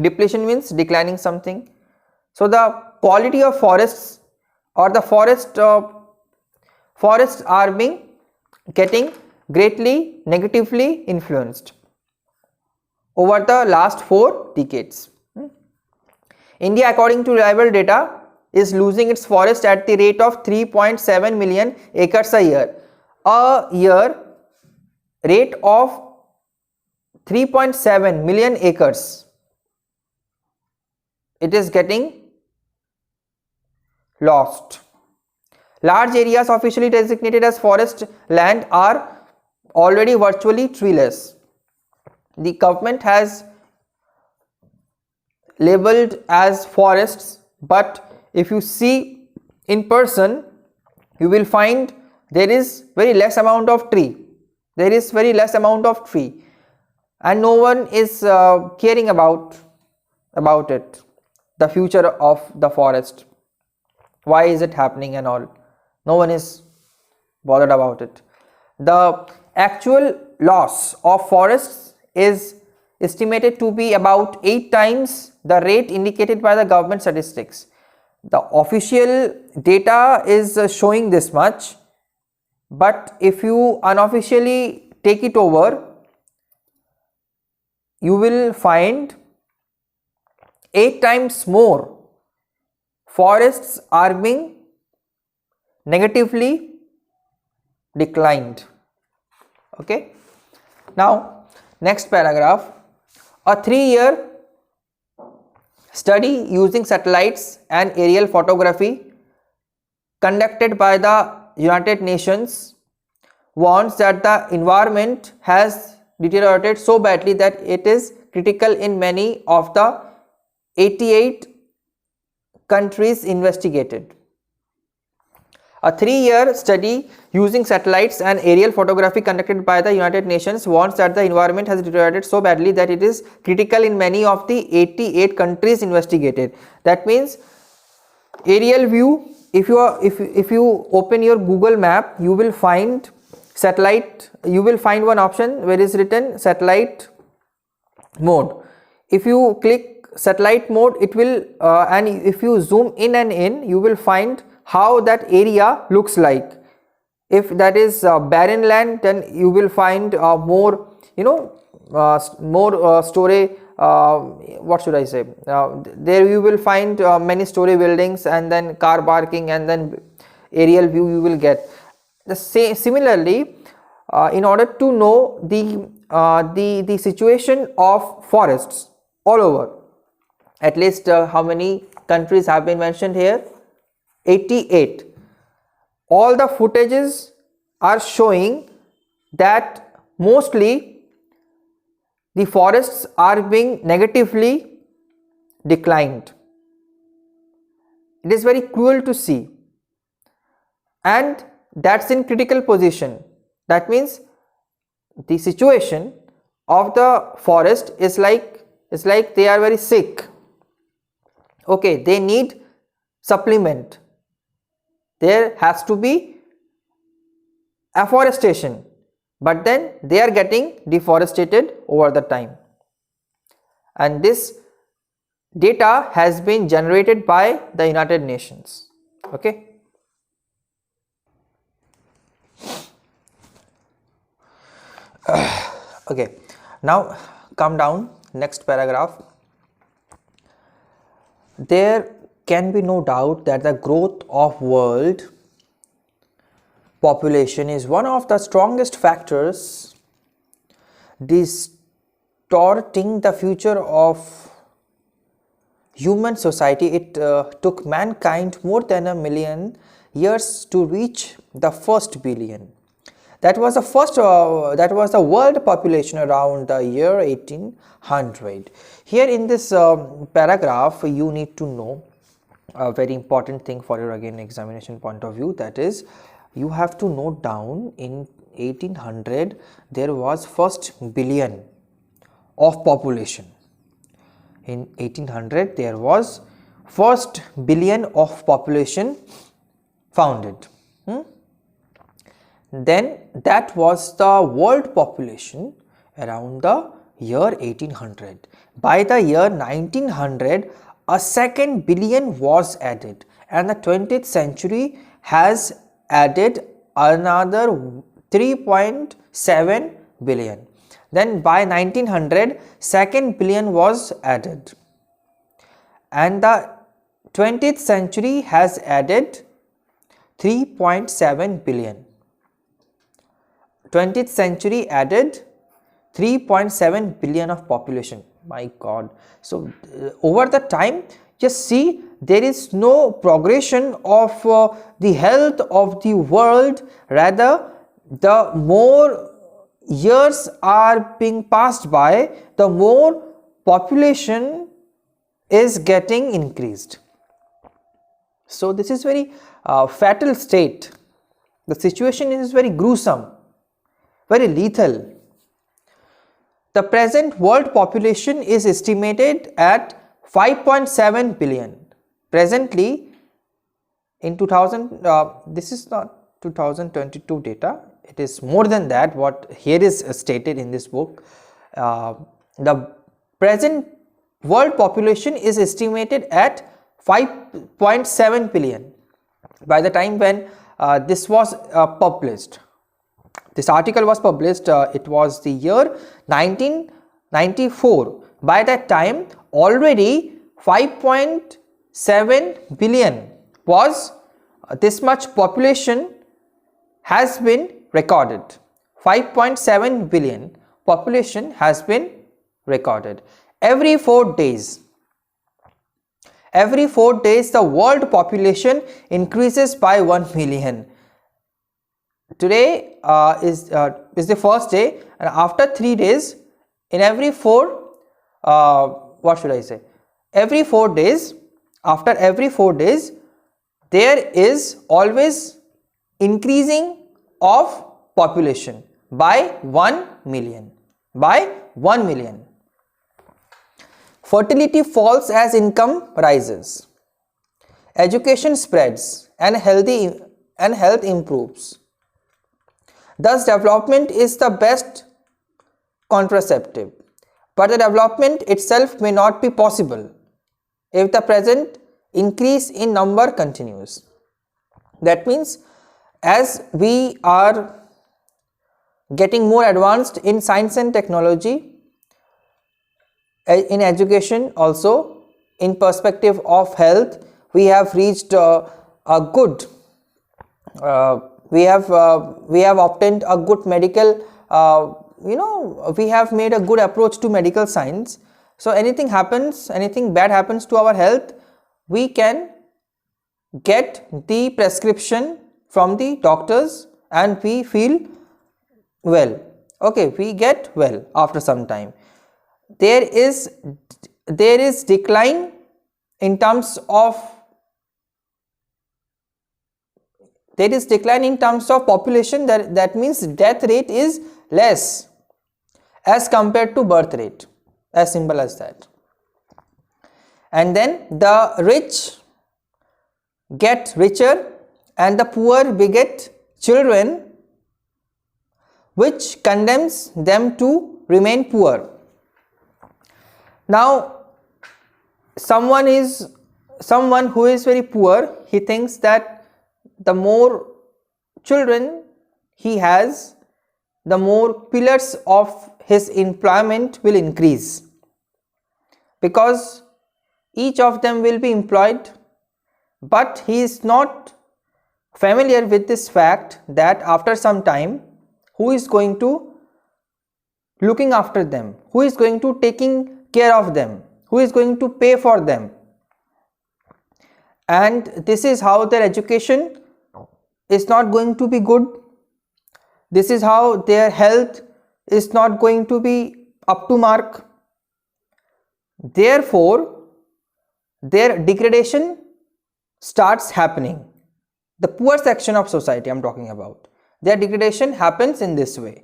Depletion means declining something. So the quality of forests or the forests are getting greatly negatively influenced over the last 4 decades. India, according to reliable data, is losing its forest at the rate of 3.7 million acres a year. A year rate of 3.7 million acres. It is getting lost. Large areas officially designated as forest land are already virtually treeless. The government has labeled as forests, but if you see in person, you will find there is very less amount of tree. There is very less amount of tree, and no one is caring about it, the future of the forest. Why is it happening and all? No one is bothered about it. The actual loss of forests is estimated to be about 8 times the rate indicated by the government statistics. The official data is showing this much, but if you unofficially take it over, you will find 8 times more forests are being negatively declined. Okay. Now, next paragraph. A 3-year study using satellites and aerial photography conducted by the United Nations warns that the environment has deteriorated so badly that it is critical in many of the 88 countries investigated. A 3-year study using satellites and aerial photography conducted by the United Nations warns that the environment has deteriorated so badly that it is critical in many of the 88 countries investigated. That means aerial view, if you open your Google map, you will find satellite, you will find one option where is written satellite mode. If you click satellite mode, it will and if you zoom in and in, you will find how that area looks like. If that is barren land, then you will find more story, what should I say, there you will find many story buildings and then car parking and then aerial view you will get. Similarly, in order to know the situation of forests all over, at least how many countries have been mentioned here? 88. All the footages are showing that mostly the forests are being negatively declined. It is very cruel to see. and that's in critical position. That means the situation of the forest is like they are very sick. Okay, they need supplement. There has to be afforestation, but then they are getting deforested over the time, and this data has been generated by the United Nations. Okay. Okay, now come down, next paragraph. There can be no doubt that the growth of world population is one of the strongest factors distorting the future of human society. It took mankind more than 1,000,000 years to reach the first billion. That was the world population around the year 1800. Here in this paragraph, you need to know a very important thing for your again examination point of view, that is, you have to note down in 1800 there was first billion of population. In 1800 there was first billion of population founded. Then that was the world population around the year 1800. By the year 1900 a second billion was added, and the 20th century has added another 3.7 billion. Then by 1900 second billion was added, and the 20th century has added 3.7 billion. 20th century added 3.7 billion of population. My God. So over the time, just see, there is no progression of the health of the world. Rather, the more years are being passed by, the more population is getting increased. So this is very fatal state. The situation is very gruesome, very lethal. The present world population is estimated at 5.7 billion. Presently, in 2000, this is not 2022 data, it is more than that what here is stated in this book. The present world population is estimated at 5.7 billion by the time when this was published. This article was published, it was the year 1994. By that time already 5.7 billion was this much population has been recorded. 5.7 billion population has been recorded. Every 4 days the world population increases by 1 million. Today is the first day, and after 3 days, in every 4 every 4 days, after every 4 days there is always increasing of population by 1 million, Fertility falls as income rises, education spreads, and health improves. Thus, development is the best contraceptive, but the development itself may not be possible if the present increase in number continues. That means, as we are getting more advanced in science and technology, in education also, in perspective of health, we have reached a good we have obtained a good medical, we have made a good approach to medical science. So anything bad happens to our health, we can get the prescription from the doctors and we feel well. Okay, we get well after some time. There is decline in terms of there is decline in terms of population, that means death rate is less as compared to birth rate, as simple as that. And then the rich get richer and the poor beget children, which condemns them to remain poor. Now, someone who is very poor, he thinks that the more children he has, the more pillars of his employment will increase, because each of them will be employed, but he is not familiar with this fact that after some time, who is going to looking after them, who is going to taking care of them, who is going to pay for them. And this is how their education is not going to be good. This is how their health is not going to be up to mark. Therefore, their degradation starts happening. The poor section of society I am talking about, their degradation happens in this way.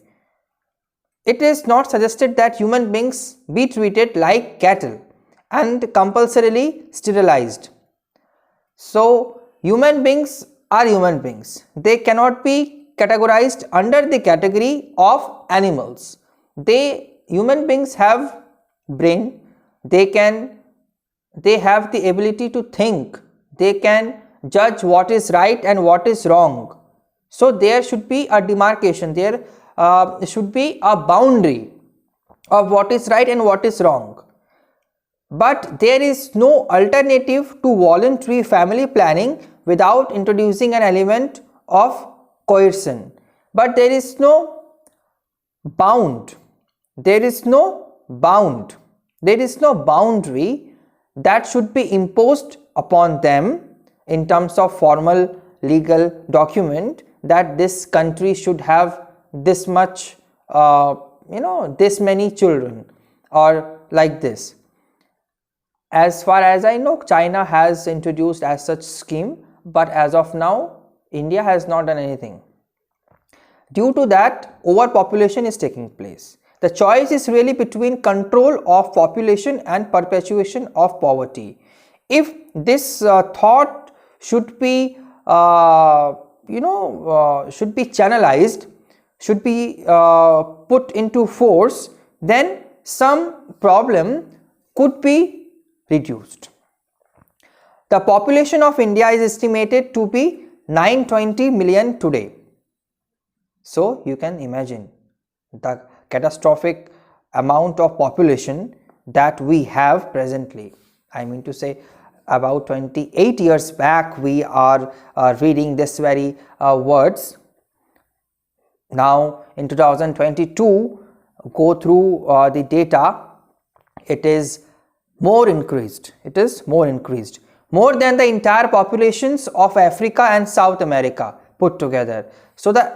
It is not suggested that human beings be treated like cattle and compulsorily sterilized. So, human beings are human beings. They cannot be categorized under the category of animals. Human beings have brain. They have the ability to think. They can judge what is right and what is wrong. So there should be a demarcation. There should be a boundary of what is right and what is wrong. But there is no alternative to voluntary family planning without introducing an element of coercion. But there is no bound. There is no bound. There is no boundary that should be imposed upon them in terms of formal legal document that this country should have this much, this many children or like this. As far as I know, China has introduced as such scheme, but as of now, India has not done anything. Due to that, overpopulation is taking place. The choice is really between control of population and perpetuation of poverty. If this thought should be, should be channelized, should be put into force, then some problem could be reduced. The population of India is estimated to be 920 million today. So you can imagine the catastrophic amount of population that we have presently. I mean to say, about 28 years back we are reading this very words. Now in 2022, go through the data, it is more increased. It is more increased, more than the entire populations of Africa and South America put together. So the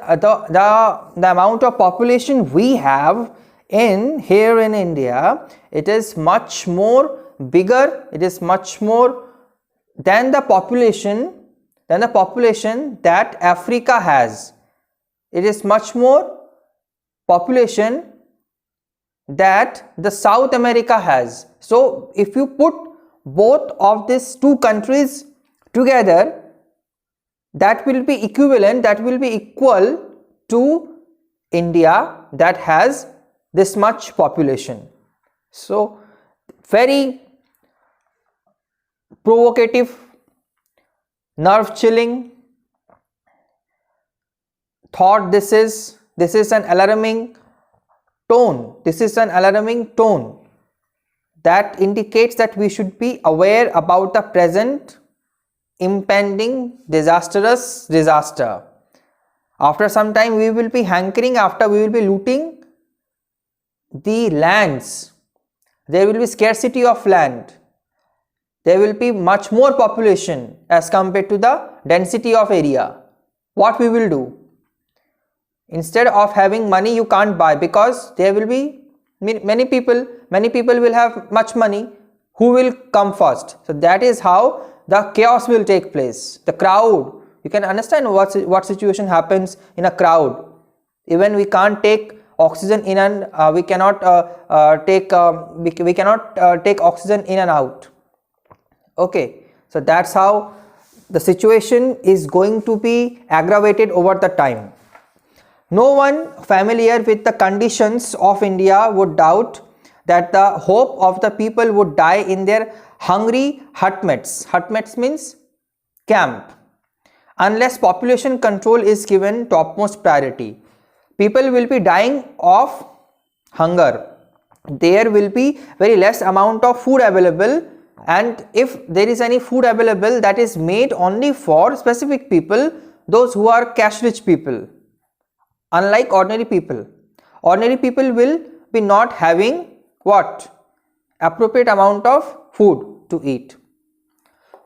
amount of population we have here in India, it is much more bigger, it is much more than the population that Africa has. It is much more population that the South America has. So if you put both of these two countries together, that will be equivalent, that will be equal to India that has this much population. So very provocative, nerve chilling thought. This is an alarming tone. This is an alarming tone that indicates that we should be aware about the present impending disastrous disaster. After some time we will be hankering after, we will be looting the lands. There will be scarcity of land. There will be much more population as compared to the density of area. What we will do? Instead of having money, you can't buy, because there will be many people will have much money. Who will come first? So that is how the chaos will take place. The crowd You can understand what situation happens in a crowd. Even we can't take oxygen in and we cannot take oxygen in and out. Okay, so that's how the situation is going to be aggravated over the time. No one familiar with the conditions of India would doubt that the hope of the people would die in their hungry hutments. Hutments means camp. Unless population control is given topmost priority, people will be dying of hunger. There will be very less amount of food available, and if there is any food available, that is made only for specific people, those who are cash rich people. Unlike ordinary people will be not having what? Appropriate amount of food to eat.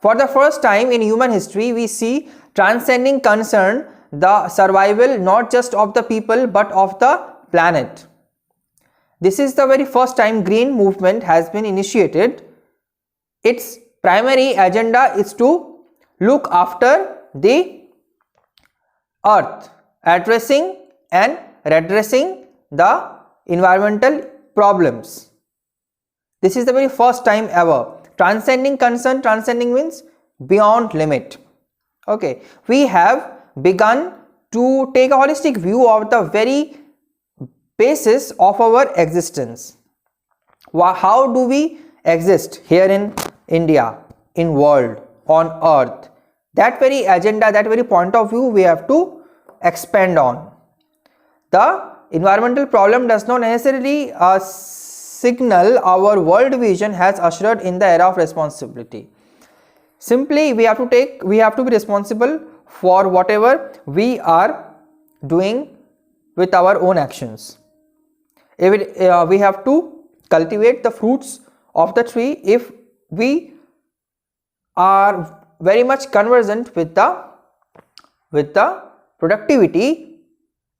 For the first time in human history, we see transcending concern the survival not just of the people but of the planet. This is the very first time green movement has been initiated. Its primary agenda is to look after the earth, addressing and redressing the environmental problems. This is the very first time ever. Transcending concern, transcending means beyond limit. Okay, we have begun to take a holistic view of the very basis of our existence. How do we exist here in India, in world, on earth? That very agenda, that very point of view we have to expand on. The environmental problem does not necessarily signal our world vision has ushered in the era of responsibility. Simply we have to be responsible for whatever we are doing with our own actions. We have to cultivate the fruits of the tree if we are very much conversant with the productivity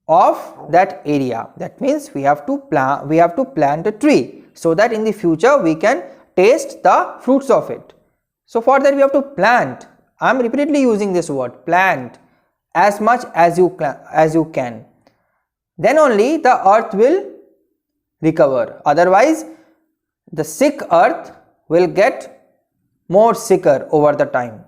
of that area. That means we have to plant a tree so that in the future we can taste the fruits of it. So for that we have to plant. I am repeatedly using this word, plant, as much as you can. Then only the earth will recover. Otherwise the sick earth will get more sicker over the time.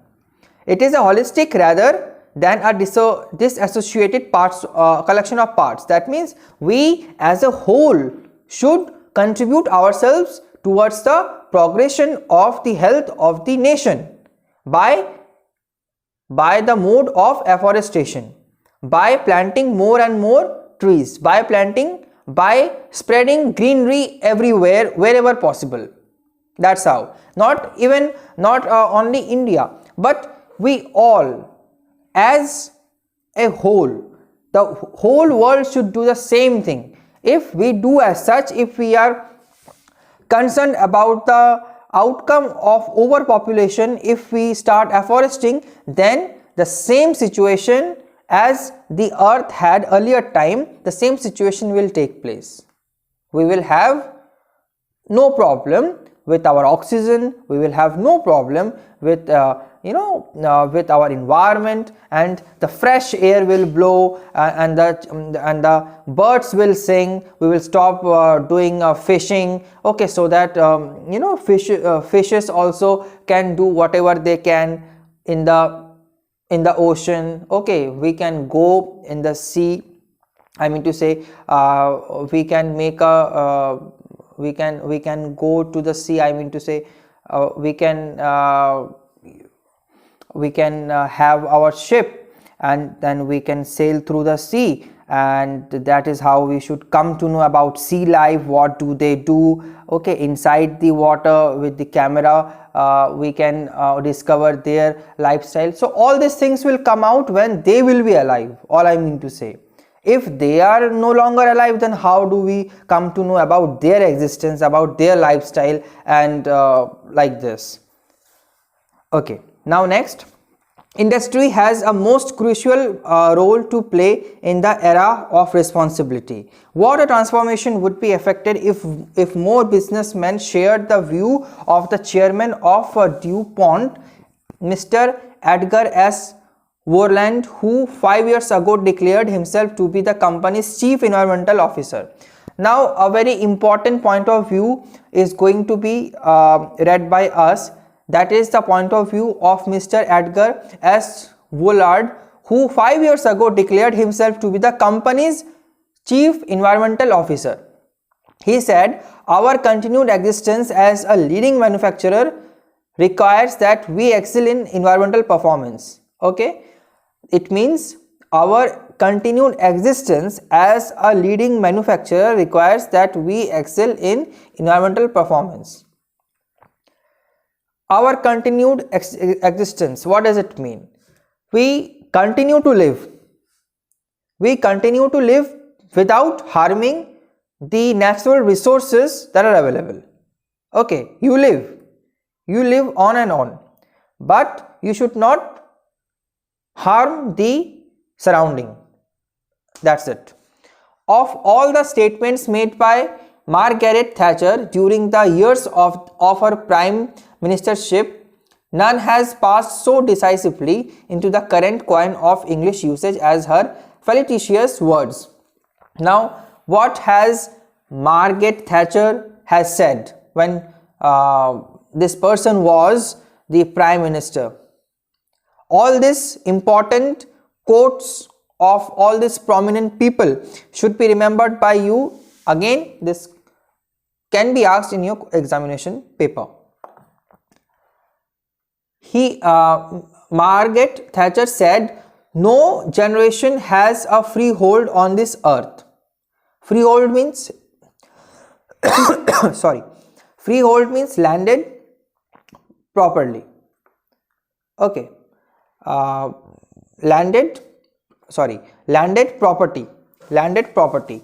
It is a holistic rather than a disassociated collection of parts. That means we as a whole should contribute ourselves towards the progression of the health of the nation by the mode of afforestation, by planting more and more trees, by spreading greenery everywhere wherever possible. That's how. Not only India, but we all as a whole, the whole world should do the same thing. If we do as such, if we are concerned about the outcome of overpopulation, if we start afforesting, then the same situation as the earth had earlier time, the same situation will take place. We will have no problem with our oxygen, we will have no problem with with our environment, and the fresh air will blow, and the birds will sing. We will stop doing fishing, okay, so that fishes also can do whatever they can in the ocean. Okay, we can go in the sea, I mean to say we can make a we can go to the sea, I mean to say we can have our ship, and then we can sail through the sea, and that is how we should come to know about sea life. What do they do? Okay, inside the water with the camera we can discover their lifestyle. So all these things will come out when they will be alive, all I mean to say. If they are no longer alive, then how do we come to know about their existence, about their lifestyle, and like this. Okay, now next, industry has a most crucial role to play in the era of responsibility. What a transformation would be affected if more businessmen shared the view of the chairman of DuPont, Mr. Edgar S. Worland, who 5 years ago declared himself to be the company's chief environmental officer. Now, a very important point of view is going to be read by us. That is the point of view of Mr. Edgar S. Woolard, who 5 years ago declared himself to be the company's chief environmental officer. He said, our continued existence as a leading manufacturer requires that we excel in environmental performance. Okay, it means our continued existence as a leading manufacturer requires that we excel in environmental performance. Our continued existence, what does it mean? We continue to live. We continue to live without harming the natural resources that are available. Okay, you live on and on, but you should not harm the surrounding. That's it. Of all the statements made by Margaret Thatcher during the years of her prime ministership, none has passed so decisively into the current coin of English usage as her felicitous words. Now, what has Margaret Thatcher has said when this person was the prime minister? All these important quotes of all these prominent people should be remembered by you. Again, this can be asked in your examination paper. Margaret Thatcher said, no generation has a freehold on this earth. Freehold means freehold means landed properly. Okay, landed property.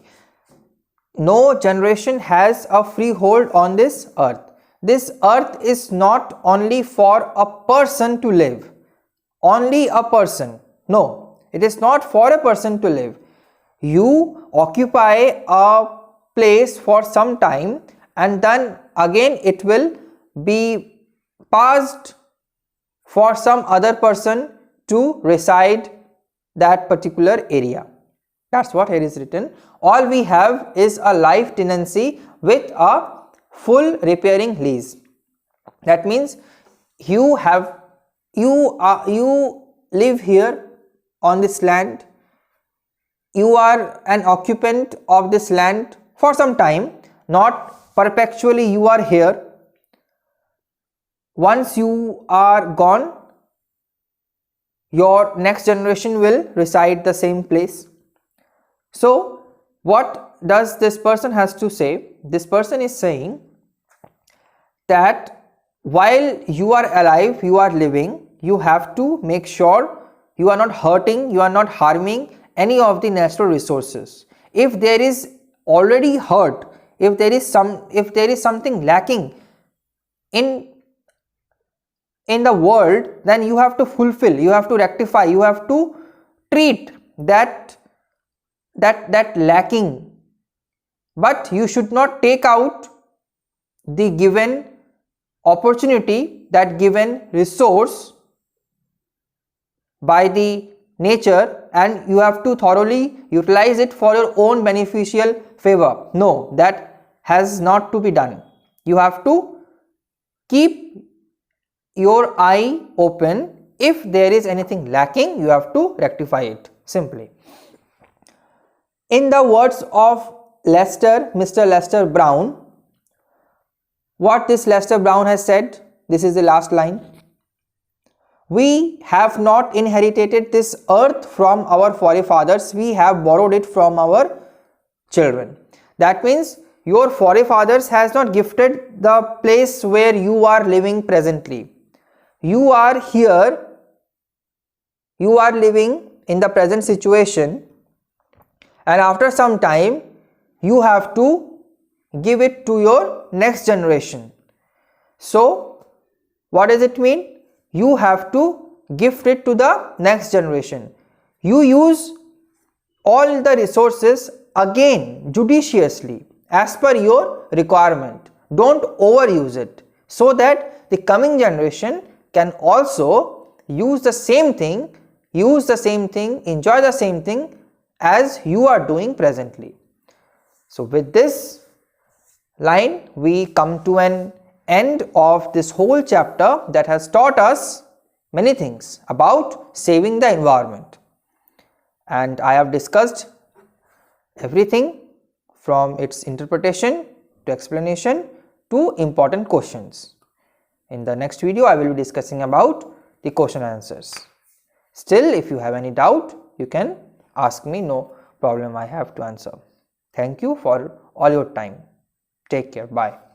No generation has a freehold on this earth. This earth is not only for a person to live, only a person. No, it is not for a person to live. You occupy a place for some time and then again it will be passed for some other person to reside that particular area. That's what here is written. All we have is a life tenancy with a full repairing lease. That means you live here on this land. You are an occupant of this land for some time, not perpetually you are here. Once you are gone, your next generation will reside the same place. So what does this person has to say? This person is saying that while you are alive, you are living, you have to make sure you are not hurting, you are not harming any of the natural resources. If there is already hurt, if there is something lacking in the world, then you have to fulfill, you have to rectify, you have to treat that lacking, but you should not take out the given opportunity, that given resource by the nature, and you have to thoroughly utilize it for your own beneficial favor. No, that has not to be done. You have to keep your eye open. If there is anything lacking, you have to rectify it simply. In the words of Mr. Lester Brown, what this Lester Brown has said, this is the last line. We have not inherited this earth from our forefathers, we have borrowed it from our children. That means your forefathers has not gifted the place where you are living presently. You are here, you are living in the present situation, and after some time you have to give it to your next generation. So what does it mean? You have to gift it to the next generation. You use all the resources again judiciously as per your requirement. Don't overuse it, so that the coming generation can also use the same thing use the same thing, enjoy the same thing as you are doing presently. So with this line, we come to an end of this whole chapter that has taught us many things about saving the environment. And I have discussed everything from its interpretation to explanation to important questions. In the next video, I will be discussing about the question answers. Still, if you have any doubt, you can ask me, no problem, I have to answer. Thank you for all your time. Take care. Bye.